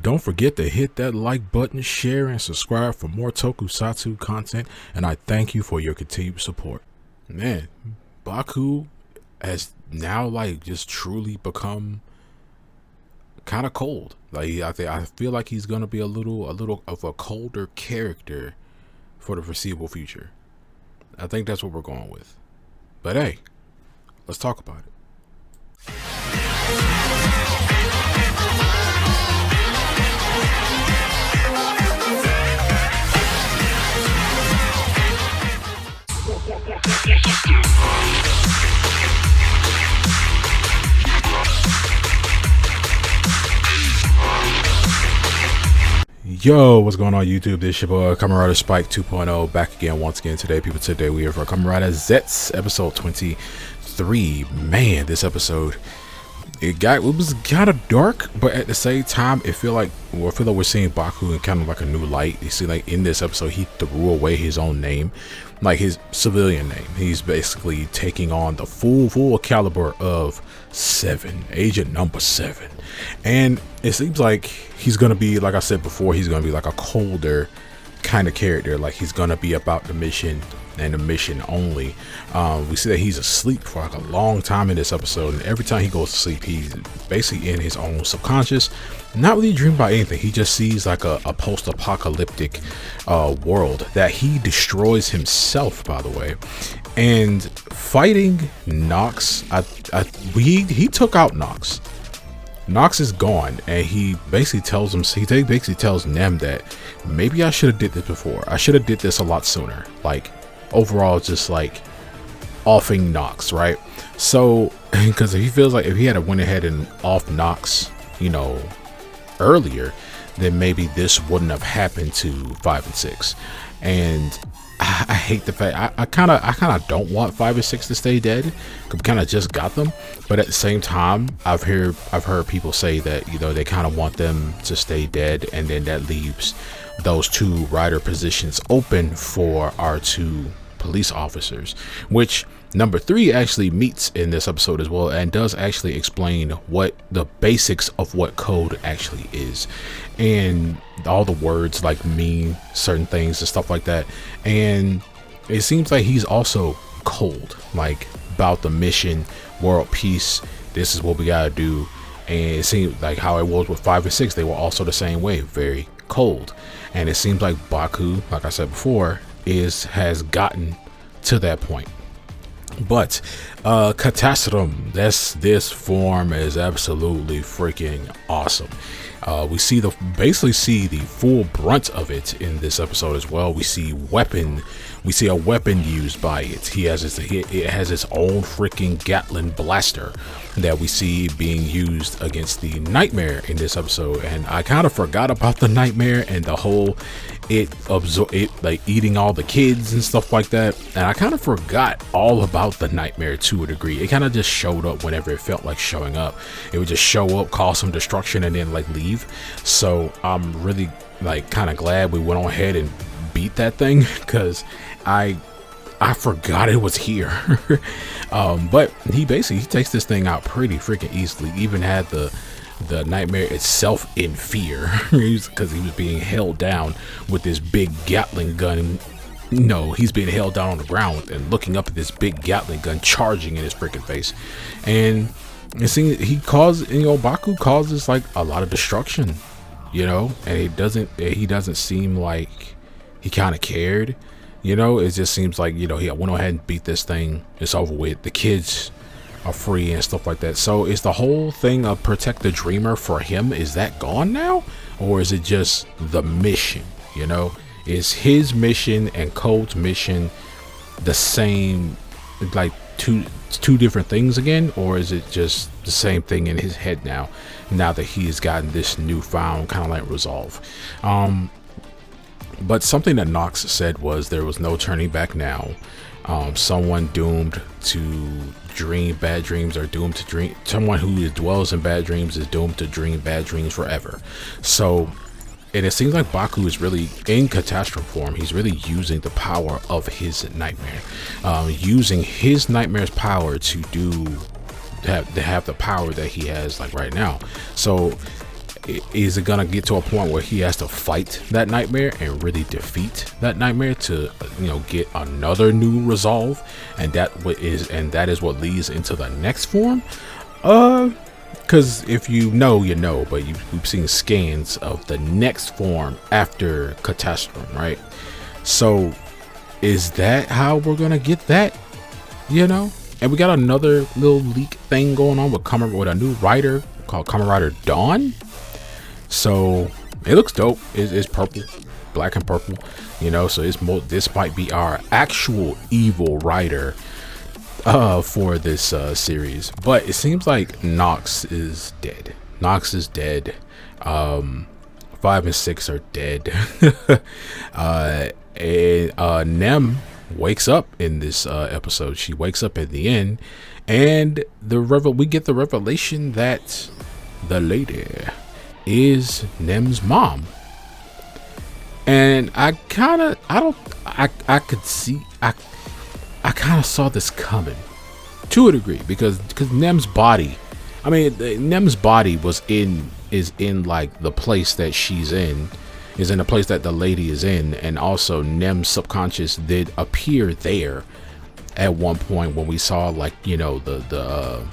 Don't forget to hit that like button, share, and subscribe for more tokusatsu content, and I thank you for your continued support. Man, Baku has now just truly become kind of cold. I feel like he's gonna be a little of a colder character for the foreseeable future. I think that's what we're going with. But hey, let's talk about it. Yo, what's going on YouTube? This your boy Kamen Rider Spike 2.0 back again once again today, people. Today we are for Kamen Rider Zeztz episode 23. Man, this episode it was kind of dark, but at the same time I feel like we're seeing Baku in kind of like a new light. You see, like in this episode he threw away his own name, like his civilian name. He's basically taking on the full caliber of 7, agent number 7. And it seems like he's gonna be, like I said before, he's gonna be like a colder kind of character. Like he's gonna be about the mission and the mission only. We see that he's asleep for like a long time in this episode, and every time he goes to sleep he's basically in his own subconscious, not really dreaming about anything. He just sees like a post-apocalyptic world that he destroys himself, by the way. And fighting Nox, he took out Nox. Nox is gone, and he basically tells Nem that maybe I should have did this before. I should have did this a lot sooner. Like overall, just like offing Nox, right? So because he feels like if he had went ahead and off Nox, earlier, then maybe this wouldn't have happened to 5 and 6. And I hate the fact I kind of don't want 5 and 6 to stay dead. We kind of just got them, but at the same time, I've heard people say that they kind of want them to stay dead, and then that leaves those 2 rider positions open for our 2 police officers, which number 3 actually meets in this episode as well, and does actually explain what the basics of what code actually is, and all the words like mean certain things and stuff like that. And it seems like he's also cold, like about the mission, world peace, this is what we gotta do. And it seems like how it was with 5 and 6, they were also the same way, very cold. And it seems like Baku, like I said before, has gotten to that point. But Catastrum, this form is absolutely freaking awesome. We basically see the full brunt of it in this episode as well. We see a weapon used by it. It has its own freaking Gatling blaster that we see being used against the Nightmare in this episode. And I kind of forgot about the Nightmare and the whole it like eating all the kids and stuff like that. And I kind of forgot all about the Nightmare to a degree. It kind of just showed up whenever it felt like showing up. It would just show up, cause some destruction, and then like leave. So I'm really kind of glad we went on ahead and beat that thing, because I forgot it was here. But he takes this thing out pretty freaking easily. Even had the Nightmare itself in fear, because he was being held down with this big Gatling gun. He's being held down on the ground and looking up at this big Gatling gun charging in his freaking face. And it seems Baku causes like a lot of destruction, and he doesn't seem like he kind of cared. It just seems like he went ahead and beat this thing. It's over with. The kids are free and stuff like that. So is the whole thing of protect the dreamer for him, is that gone now, or is it just the mission? Is his mission and Code's mission the same, like two different things again, or is it just the same thing in his head now that he's gotten this newfound kind of like resolve? But something that Nox said was there was no turning back now. Someone doomed to dream bad dreams are doomed to dream. Someone who dwells in bad dreams is doomed to dream bad dreams forever. So, and it seems like Baku is really in catastrophe form. He's really using the power of his Nightmare, using his Nightmare's power to have the power that he has like right now. So is it gonna get to a point where he has to fight that nightmare and really defeat that nightmare to, you know, get another new resolve, and that is what leads into the next form? Because if you know, you know, but we've seen scans of the next form after Catastrophe, right? So is that how we're gonna get that, you know? And we got another little leak thing going on with a new writer called Kamen Rider Dawn. So it looks dope. It's purple, black and purple, you know. So this might be our actual evil writer for this series. But it seems like Nox is dead. Nox is dead. 5 and 6 are dead. And Nem wakes up in this episode. She wakes up at the end, and we get the revelation that the lady is Nem's mom. And I kind of saw this coming to a degree, because Nem's body, Nem's body is in like the place that she's in, is in the place that the lady is in, and also Nem's subconscious did appear there at one point when we saw, like, you know, the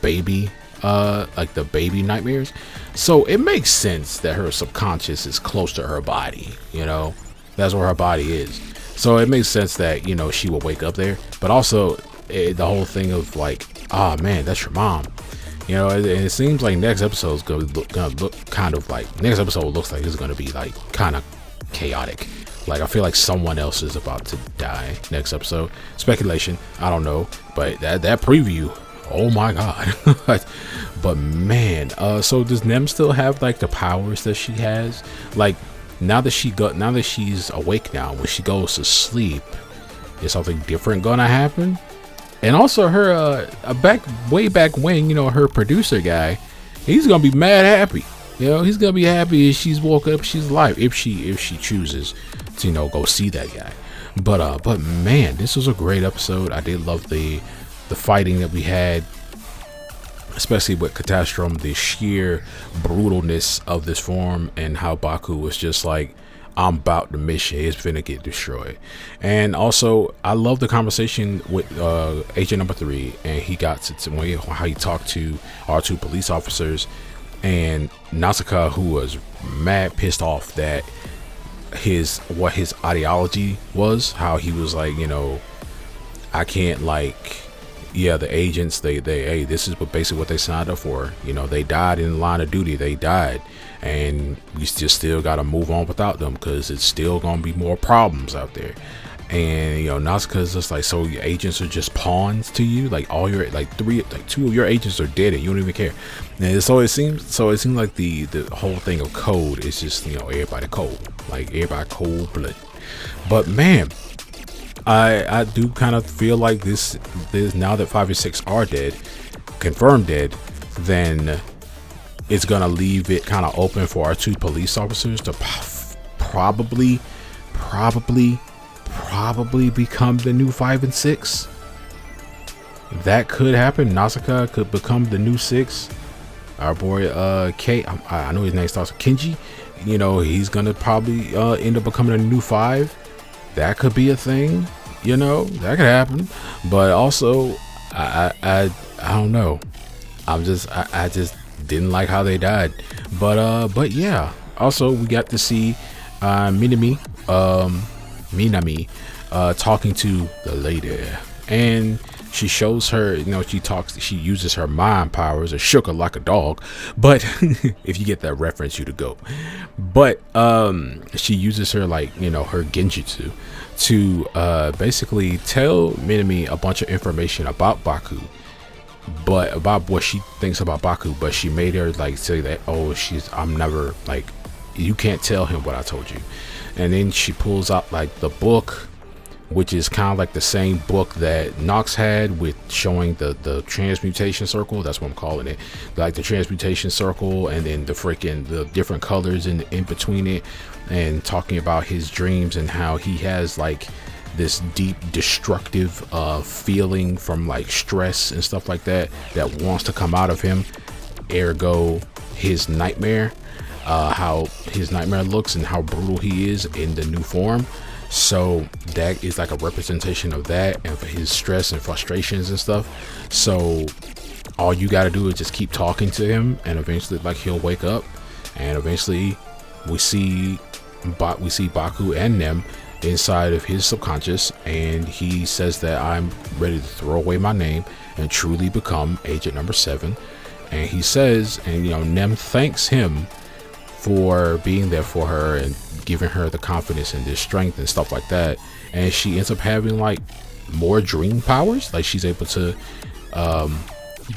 baby, like the baby nightmares. So it makes sense that her subconscious is close to her body, you know, that's where her body is. So it makes sense that, you know, she will wake up there. But also the whole thing of like, oh man, that's your mom, you know. It seems like next episode is gonna look kind of like, next episode looks like it's gonna be like kind of chaotic. Like, I feel like someone else is about to die next episode. Speculation, I don't know, but that preview, oh my god. But man, so does Nem still have like the powers that she has? Like, now that she's awake now, when she goes to sleep, is something different gonna happen? And also her way back when, you know, her producer guy, he's gonna be mad happy. You know, he's gonna be happy if she's woke up, she's alive, if she chooses to, you know, go see that guy. But man, this was a great episode. I did love the fighting that we had, especially with Catastrophe, the sheer brutalness of this form, and how Baku was just like, I'm about to miss you, it's finna get destroyed. And also, I love the conversation with agent number 3, and he got to how he talked to our 2 police officers, and Nausicaa, who was mad pissed off that what his ideology was, how he was like, you know, I can't, like, yeah, the agents, hey, this is basically what they signed up for. You know, they died in the line of duty. They died, and we still got to move on without them, because it's still gonna be more problems out there. And, you know, Nausicaa's just like, so your agents are just pawns to you? Like, all your 2 of your agents are dead, and you don't even care. And so it seems like the whole thing of code is just, you know, everybody cold, like everybody cold blood. But man, I do kind of feel like this now that 5 and 6 are dead, confirmed dead, then it's gonna leave it kind of open for our 2 police officers to probably become the new 5 and 6. That could happen. Nausicaa could become the new 6. Our boy I know his name starts with Kenji. You know, he's gonna probably end up becoming a new 5. That could be a thing, you know, that could happen. But also, I don't know. I just didn't like how they died. But yeah. Also, we got to see Minami talking to the lady, and she shows her, you know, she uses her mind powers, or shook her like a dog. But if you get that reference, you to go. But she uses her, like, you know, her genjutsu to basically tell Minami a bunch of information about Baku, but about what she thinks about Baku. But she made her like say that, oh, I'm never, like, you can't tell him what I told you. And then she pulls out like the book, which is kind of like the same book that Nox had, with showing the transmutation circle. That's what I'm calling it, like the transmutation circle, and then the different colors in between it, and talking about his dreams and how he has like this deep destructive feeling from like stress and stuff like that wants to come out of him. Ergo, his nightmare, how his nightmare looks and how brutal he is in the new form. So that is like a representation of that and for his stress and frustrations and stuff. So all you got to do is just keep talking to him, and eventually like he'll wake up, and eventually we see Baku and Nem inside of his subconscious, and he says that I'm ready to throw away my name and truly become Agent Number 7. And he says, and Nem thanks him for being there for her and giving her the confidence and the strength and stuff like that. And she ends up having like more dream powers, like she's able to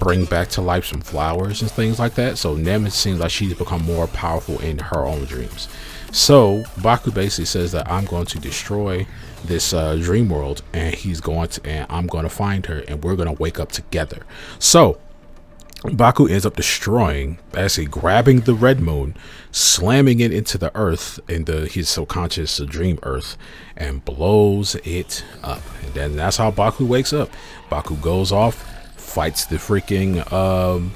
bring back to life some flowers and things like that. So Nem, it seems like she's become more powerful in her own dreams. So Baku basically says that I'm going to destroy this dream world, and I'm going to find her, and we're going to wake up together. So Baku ends up destroying, basically grabbing the red moon, slamming it into the earth, into his subconscious dream earth, and blows it up. And then that's how Baku wakes up. Baku goes off, fights the freaking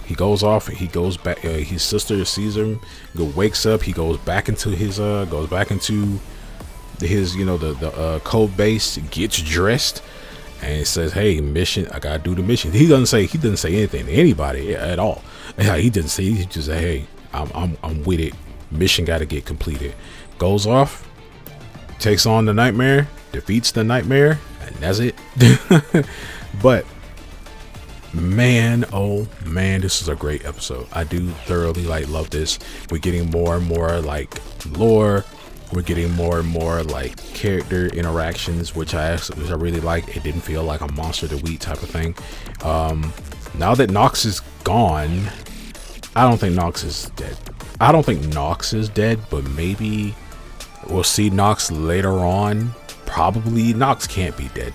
he goes off, he goes back, his sister sees him, wakes up, he goes back into his the code base, gets dressed, and says, hey, mission, I gotta do the mission. He doesn't say anything to anybody at all. He just said, hey, I'm with it, mission gotta get completed. Goes off, takes on the nightmare, defeats the nightmare, and that's it. But man, oh man, this is a great episode. I do thoroughly love this. We're getting more and more like lore, we're getting more and more like character interactions, which I really like. It didn't feel like a monster to wheat type of thing. Now that Nox is gone, I don't think Nox is dead. But maybe we'll see Nox later on. Probably Nox can't be dead,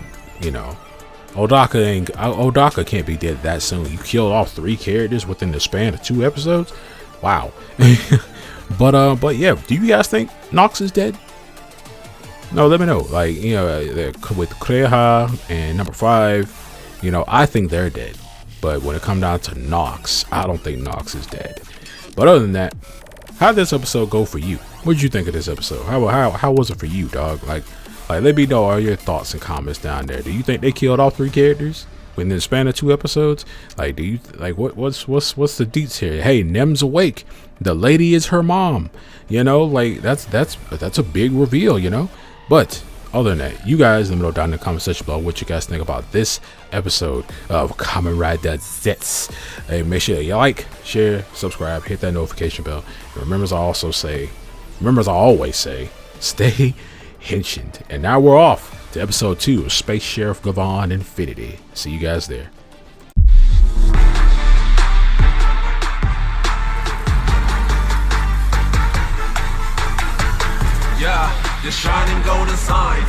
Odaka can't be dead that soon. You killed all 3 characters within the span of 2 episodes. Wow. But yeah, do you guys think Nox is dead? No, let me know. Like, with Kreha and number 5, I think they're dead. But when it comes down to Nox, I don't think Nox is dead. But other than that, how did this episode go for you? What did you think of this episode? How was it for you, dog? Like let me know all your thoughts and comments down there. Do you think they killed all 3 characters within the span of 2 episodes? Like, do you like what's the deets here? Hey, Nem's awake. The lady is her mom. Like that's a big reveal. But other than that, you guys let me know down in the comment section below what you guys think about this episode of Kamen Rider Zeztz. Hey, make sure you like, share, subscribe, hit that notification bell. And remember, as I always say, stay henshined. And now we're off to episode 2 of Space Sheriff Gavan Infinity. See you guys there. Yeah, the shining golden sign.